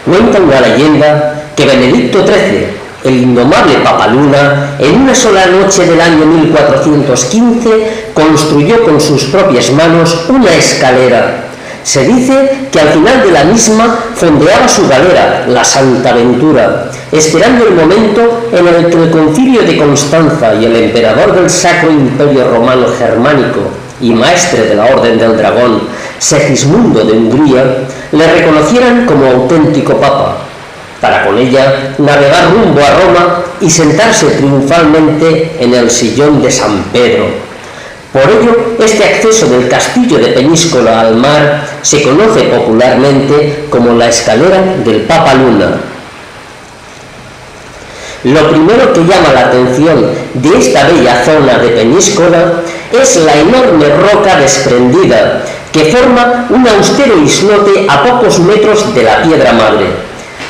Cuenta una leyenda que Benedicto XIII, el indomable Papaluna, en una sola noche del año 1415 construyó con sus propias manos una escalera. Se dice que al final de la misma fondeaba su galera, la Santa Ventura, esperando el momento en el que el Concilio de Constanza y el emperador del Sacro Imperio Romano Germánico y maestre de la Orden del Dragón, Segismundo de Hungría, le reconocieran como auténtico papa, para con ella navegar rumbo a Roma y sentarse triunfalmente en el sillón de San Pedro. Por ello, este acceso del castillo de Peñíscola al mar se conoce popularmente como la escalera del Papaluna. Lo primero que llama la atención de esta bella zona de Peñíscola es la enorme roca desprendida que forma un austero islote a pocos metros de la piedra madre.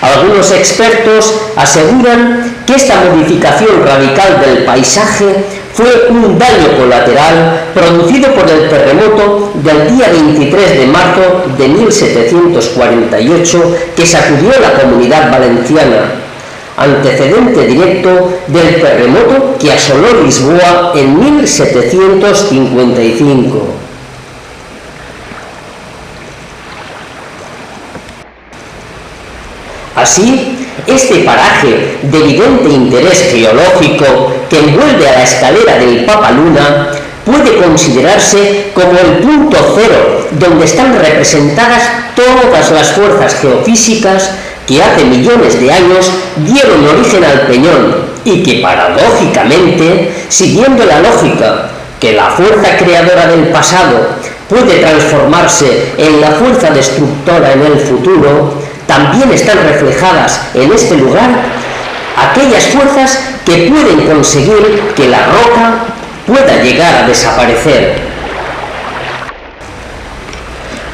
Algunos expertos aseguran que esta modificación radical del paisaje fue un daño colateral producido por el terremoto del día 23 de marzo de 1748 que sacudió la Comunidad Valenciana, antecedente directo del terremoto que asoló Lisboa en 1755. Así, este paraje de evidente interés geológico que envuelve a la escalera del Papaluna puede considerarse como el punto cero donde están representadas todas las fuerzas geofísicas que hace millones de años dieron origen al peñón y que paradójicamente, siguiendo la lógica que la fuerza creadora del pasado puede transformarse en la fuerza destructora en el futuro, también están reflejadas en este lugar aquellas fuerzas que pueden conseguir que la roca pueda llegar a desaparecer.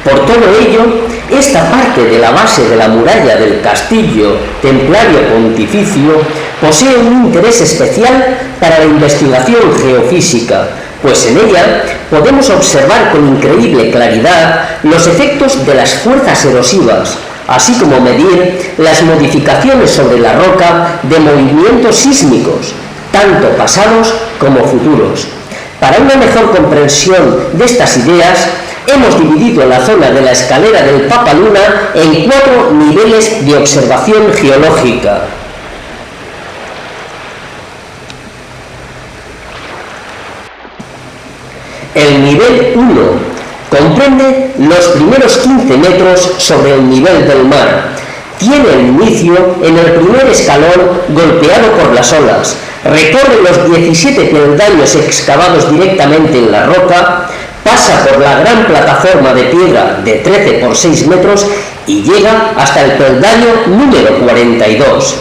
Por todo ello, esta parte de la base de la muralla del castillo templario pontificio posee un interés especial para la investigación geofísica, pues en ella podemos observar con increíble claridad los efectos de las fuerzas erosivas, así como medir las modificaciones sobre la roca de movimientos sísmicos, tanto pasados como futuros. Para una mejor comprensión de estas ideas, hemos dividido la zona de la escalera del Papaluna en 4 niveles de observación geológica. El nivel 1 comprende los primeros 15 metros sobre el nivel del mar. Tiene el inicio en el primer escalón golpeado por las olas, recorre los 17 peldaños excavados directamente en la roca, pasa por la gran plataforma de piedra de 13 por 6 metros y llega hasta el peldaño número 42.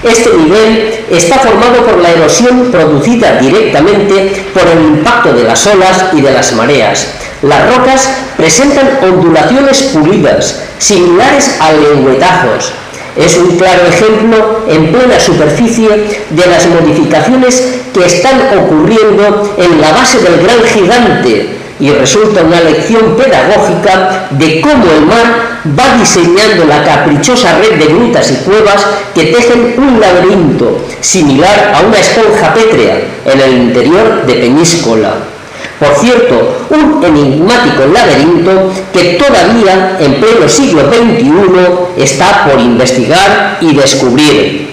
Este nivel está formado por la erosión producida directamente por el impacto de las olas y de las mareas. Las rocas presentan ondulaciones pulidas, similares a lengüetazos. Es un claro ejemplo en plena superficie de las modificaciones que están ocurriendo en la base del gran gigante y resulta una lección pedagógica de cómo el mar va diseñando la caprichosa red de grutas y cuevas que tejen un laberinto similar a una esponja pétrea en el interior de Peñíscola. Por cierto, un enigmático laberinto que todavía en pleno siglo XXI está por investigar y descubrir.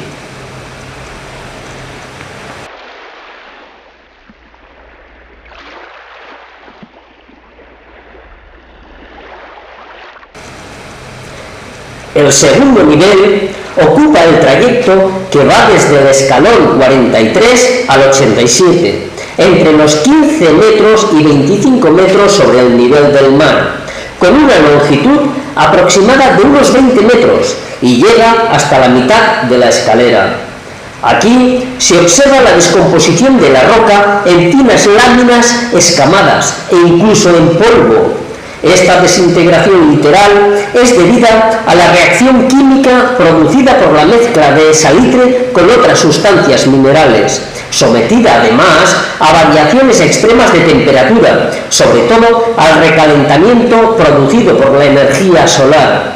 El segundo nivel ocupa el trayecto que va desde el escalón 43 al 87, entre los 15 metros y 25 metros sobre el nivel del mar, con una longitud aproximada de unos 20 metros y llega hasta la mitad de la escalera. Aquí se observa la descomposición de la roca en finas láminas escamadas e incluso en polvo. Esta desintegración literal es debida a la reacción química producida por la mezcla de salitre con otras sustancias minerales, sometida además a variaciones extremas de temperatura, sobre todo al recalentamiento producido por la energía solar.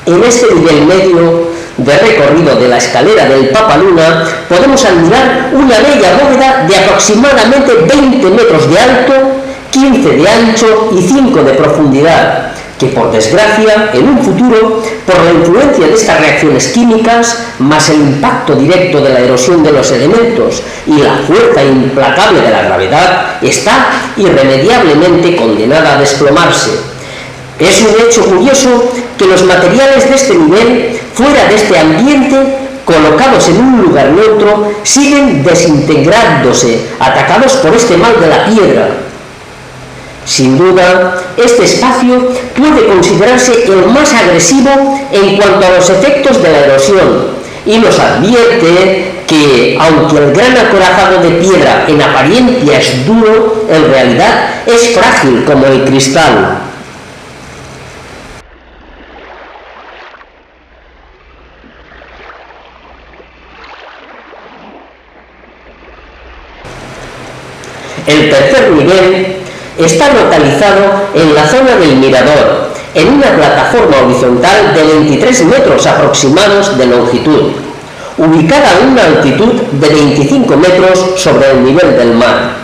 En este nivel medio de recorrido de la escalera del Papaluna podemos admirar una bella bóveda de aproximadamente 20 metros de alto, 15 de ancho y 5 de profundidad, que por desgracia, en un futuro, por la influencia de estas reacciones químicas, más el impacto directo de la erosión de los elementos y la fuerza implacable de la gravedad, está irremediablemente condenada a desplomarse. Es un hecho curioso que los materiales de este nivel, fuera de este ambiente, colocados en un lugar neutro, siguen desintegrándose, atacados por este mal de la piedra. Sin duda, este espacio puede considerarse el más agresivo en cuanto a los efectos de la erosión, y nos advierte que, aunque el gran acorazado de piedra en apariencia es duro, en realidad es frágil como el cristal. El tercer nivel está localizado en la zona del mirador, en una plataforma horizontal de 23 metros aproximados de longitud, ubicada a una altitud de 25 metros sobre el nivel del mar.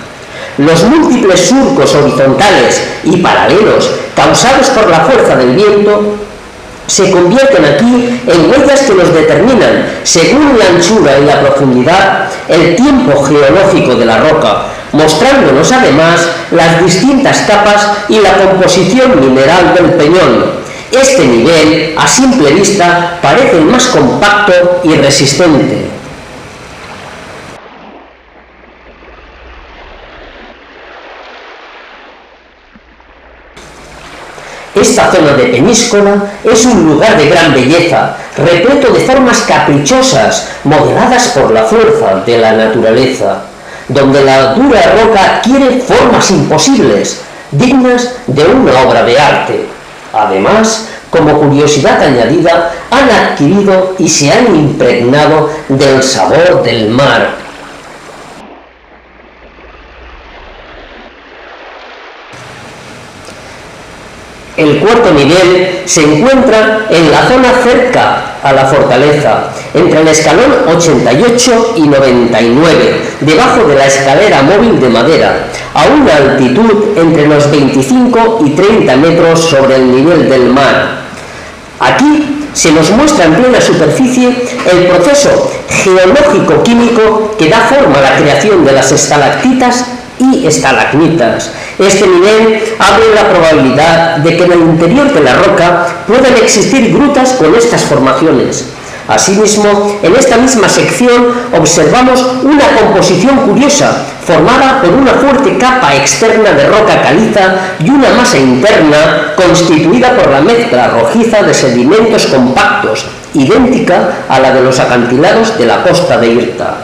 Los múltiples surcos horizontales y paralelos causados por la fuerza del viento se convierten aquí en huellas que nos determinan, según la anchura y la profundidad, el tiempo geológico de la roca, mostrándonos además las distintas capas y la composición mineral del peñón. Este nivel, a simple vista, parece el más compacto y resistente. Esta zona de Peñíscola es un lugar de gran belleza, repleto de formas caprichosas, modeladas por la fuerza de la naturaleza, donde la dura roca adquiere formas imposibles, dignas de una obra de arte. Además, como curiosidad añadida, han adquirido y se han impregnado del sabor del mar. El cuarto nivel se encuentra en la zona cerca a la fortaleza, entre el escalón 88 y 99, debajo de la escalera móvil de madera, a una altitud entre los 25 y 30 metros sobre el nivel del mar. Aquí se nos muestra en plena superficie el proceso geológico-químico que da forma a la creación de las estalactitas y estalagmitas. Este nivel abre la probabilidad de que en el interior de la roca puedan existir grutas con estas formaciones. Asimismo, en esta misma sección observamos una composición curiosa, formada por una fuerte capa externa de roca caliza y una masa interna constituida por la mezcla rojiza de sedimentos compactos, idéntica a la de los acantilados de la costa de Irta.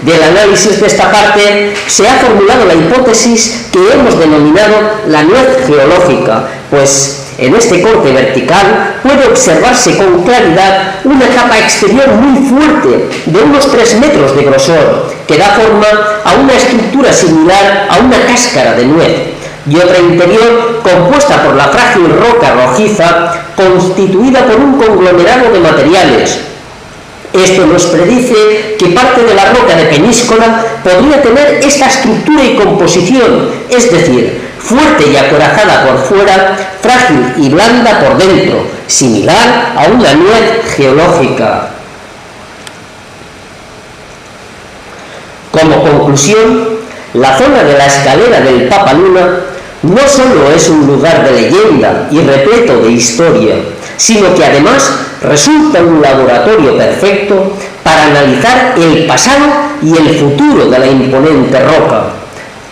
Del análisis de esta parte se ha formulado la hipótesis que hemos denominado la nuez geológica, pues en este corte vertical puede observarse con claridad una capa exterior muy fuerte, de unos 3 metros de grosor, que da forma a una estructura similar a una cáscara de nuez, y otra interior compuesta por la frágil roca rojiza, constituida por un conglomerado de materiales. Esto nos predice que parte de la roca de Peñíscola podría tener esta estructura y composición, es decir, fuerte y acorazada por fuera, frágil y blanda por dentro, similar a una nuez geológica. Como conclusión, la zona de la escalera del Papaluna no solo es un lugar de leyenda y repleto de historia, sino que además resulta un laboratorio perfecto para analizar el pasado y el futuro de la imponente roca.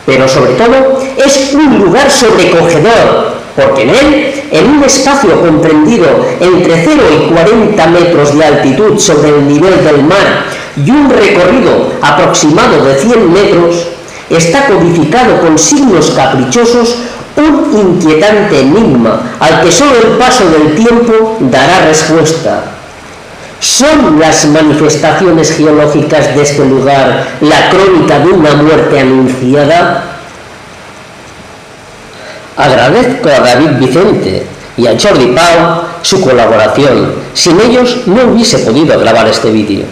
Pero sobre todo es un lugar sobrecogedor, porque en él, en un espacio comprendido entre 0 y 40 metros de altitud sobre el nivel del mar y un recorrido aproximado de 100 metros, está codificado con signos caprichosos un inquietante enigma al que solo el paso del tiempo dará respuesta. ¿Son las manifestaciones geológicas de este lugar la crónica de una muerte anunciada? Agradezco a David Vicente y a Jordi Pau su colaboración. Sin ellos no hubiese podido grabar este vídeo.